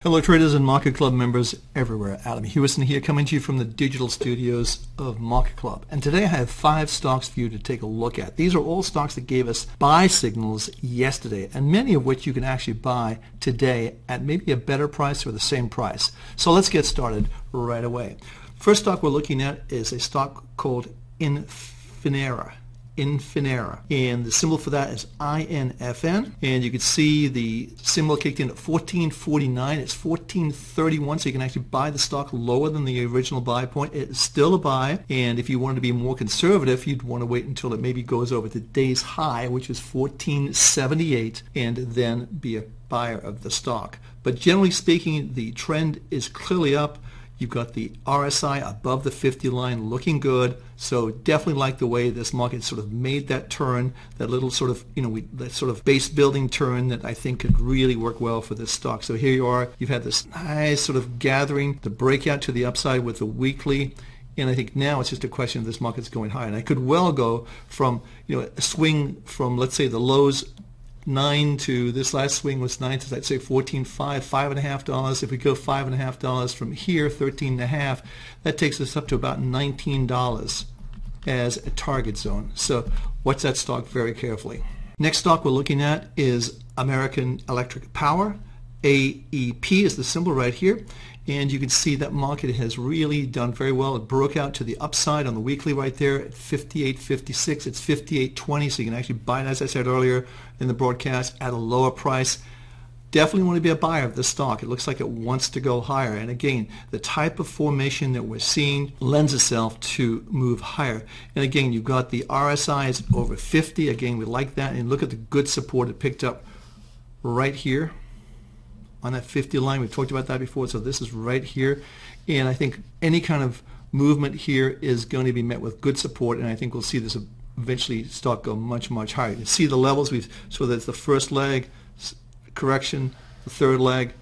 Hello traders and Market Club members everywhere. Adam Hewison here, coming to you from the digital studios of Market Club. And today I have 5 stocks for you to take a look at. These are all stocks that gave us buy signals yesterday, and many of which you can actually buy today at maybe a better price or the same price. So let's get started right away. First stock we're looking at is a stock called Infinera. And the symbol for that is INFN, and you can see the symbol kicked in at 14.49. It's 14.31, so you can actually buy the stock lower than the original buy point. It's still a buy, and if you wanted to be more conservative, you'd want to wait until it maybe goes over today's high, which is 14.78, and then be a buyer of the stock. But generally speaking, the trend is clearly up. You've got the RSI above the 50 line looking good, so definitely like the way this market sort of made that turn, that little sort of, that sort of base building turn that I think could really work well for this stock. So here you are, you've had this nice sort of gathering, the breakout to the upside with the weekly, and I think now it's just a question of this market's going higher. And I could well go from, a swing from, let's say, the lows 9 to this last swing was 9 to, let's say, 14.5, $5.50. If we go $5.50 from here, 13.5, that takes us up to about $19 as a target zone. So watch that stock very carefully. Next stock we're looking at is American Electric Power. AEP is the symbol right here, and you can see that market has really done very well. It broke out to the upside on the weekly right there at 58.56. It's 58.20, so you can actually buy it, as I said earlier in the broadcast, at a lower price. Definitely want to be a buyer of this stock. It looks like it wants to go higher, and again, the type of formation that we're seeing lends itself to move higher. And again, you've got the RSI is over 50. Again, we like that, and look at the good support it picked up right here on that 50 line. We've talked about that before, so this is right here, and I think any kind of movement here is going to be met with good support, and I think we'll see this eventually stock go much higher. You can see the levels. So that's the first leg correction, the third leg.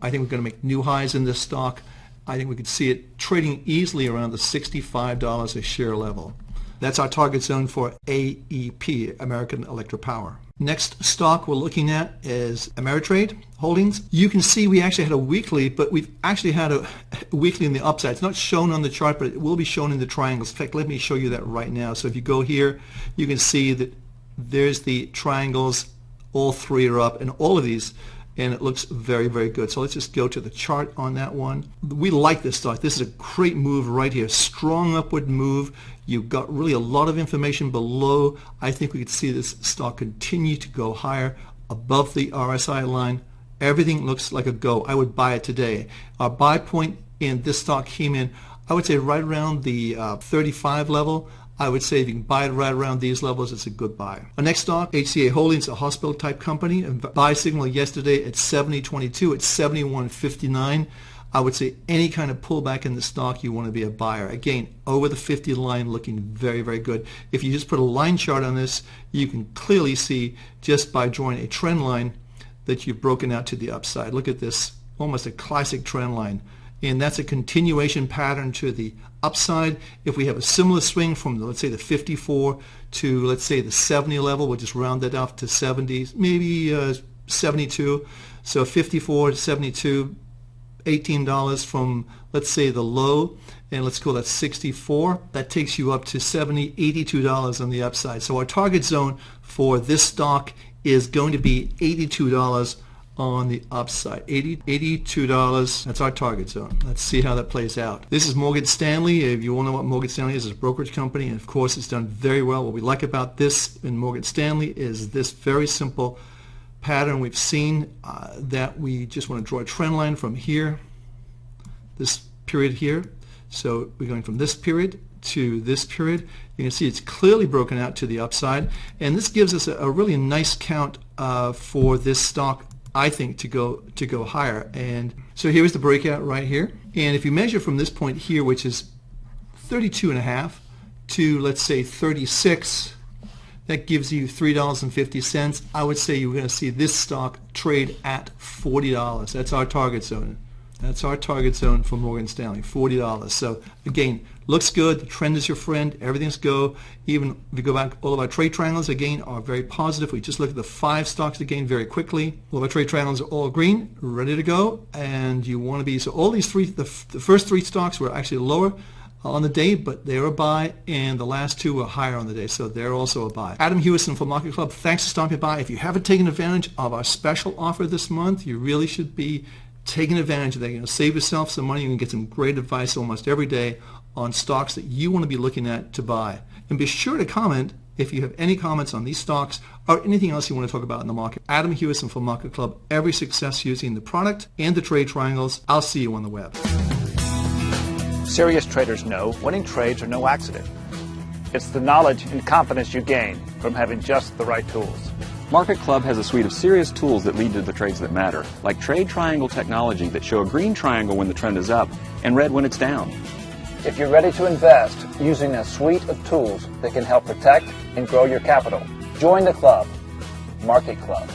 I think we're going to make new highs in this stock. I think we could see it trading easily around the $65 a share level. That's our target zone for AEP, American Electric Power. Next stock we're looking at is Ameritrade Holdings. You can see we actually had a weekly, but we've actually had a weekly in the upside. It's not shown on the chart, but it will be shown in the triangles. In fact, let me show you that right now. So if you go here, you can see that there's the triangles. All 3 are up, and all of these, and it looks very good. So let's just go to the chart on that one. We like this stock. This is a great move right here. Strong upward move. You've got really a lot of information below. I think we could see this stock continue to go higher above the RSI line. Everything looks like a go. I would buy it today. Our buy point in this stock came in, I would say, right around the 35 level. I would say if you can buy it right around these levels, it's a good buy. Our next stock, HCA Holdings, a hospital type company. Buy signal yesterday at 70.22. It's 71.59. I would say any kind of pullback in the stock, you want to be a buyer. Again, over the 50 line, looking very good. If you just put a line chart on this, you can clearly see just by drawing a trend line that you've broken out to the upside. Look at this, almost a classic trend line. And that's a continuation pattern to the upside. If we have a similar swing from, let's say, the 54 to, let's say, the 70 level, we'll just round that off to 70, maybe 72. So 54 to 72, $18 from, let's say, the low, and let's call that 64. That takes you up to $70, $82 on the upside. So our target zone for this stock is going to be $82 on the upside. $82, that's our target zone. Let's see how that plays out. This is Morgan Stanley. If you all know what Morgan Stanley is, it's a brokerage company, and of course it's done very well. What we like about this in Morgan Stanley is this very simple pattern we've seen, that we just want to draw a trend line from here, this period here. So we're going from this period to this period. You can see it's clearly broken out to the upside, and this gives us a really nice count for this stock, I think, to go higher. And so here's the breakout right here, and if you measure from this point here, which is 32.5 to, let's say, 36, that gives you $3.50. I would say you're going to see this stock trade at $40. That's our target zone. That's our target zone for Morgan Stanley, $40. So again, looks good. The trend is your friend. Everything's go. Even if you go back, all of our trade triangles again are very positive. We just look at the 5 stocks again very quickly. All of our trade triangles are all green, ready to go. And you want to be, so all these three, the first 3 stocks were actually lower on the day, but they're a buy, and the last 2 were higher on the day, so they're also a buy. Adam Hewison from Market Club, thanks for stopping by. If you haven't taken advantage of our special offer this month, you really should be taking advantage of that. You know, save yourself some money. You can get some great advice almost every day on stocks that you want to be looking at to buy. And be sure to comment if you have any comments on these stocks or anything else you want to talk about in the market. Adam Hewison from Market Club, every success using the product and the trade triangles. I'll see you on the web. Serious traders know winning trades are no accident. It's the knowledge and confidence you gain from having just the right tools. MarketClub has a suite of serious tools that lead to the trades that matter, like trade triangle technology that show a green triangle when the trend is up and red when it's down. If you're ready to invest using a suite of tools that can help protect and grow your capital, join the club, Market Club.